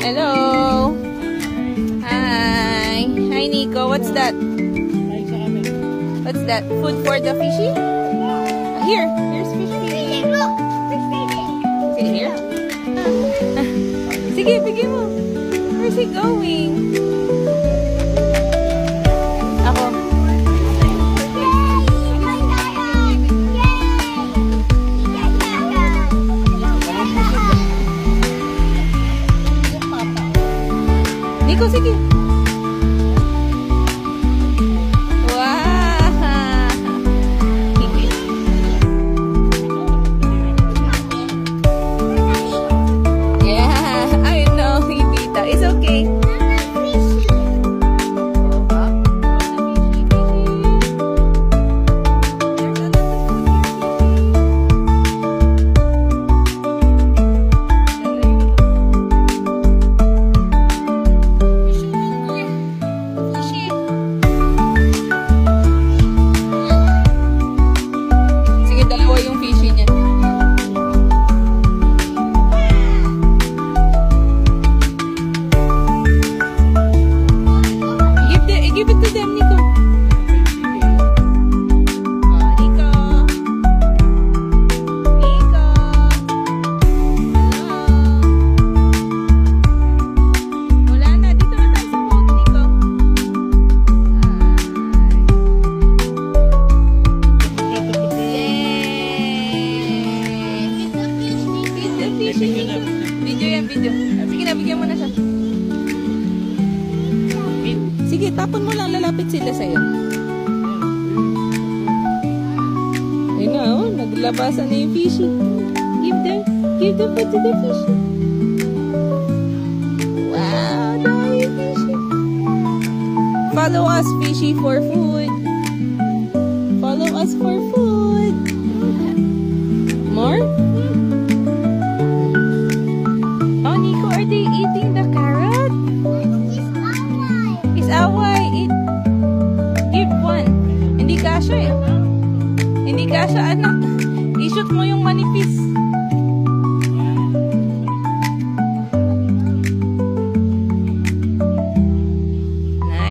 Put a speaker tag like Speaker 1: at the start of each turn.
Speaker 1: Hello. Hi. Hi, Nico. What's that? What's that? Food for the fishy? Here. Here's fishy.
Speaker 2: Look. Fish feeding.
Speaker 1: See here? Sige, bigyan mo. Where's he going? Ako. Nico, sige. Wow. Yeah, I know, Ibita. It's okay. Yung fishy niya. Give it to them, Nico. Nico. Nico. Hello. Wala na. Dito na tayo sa boat, Nico. Video yan, video. Sige na, bigyan mo na siya. Sige, tapon mo lang. Lalapit sila sa'yo. Ayun na, oh. Naglabasan na yung fishy. Give the food to the fishy. Wow, dahil fishy. Follow us, fishy, for food. Follow us for food. More? Are they eating the carrot? It's away. Give one. Hindi kasha eh. Hindi kasha, anak. I-shoot mo yung manipis.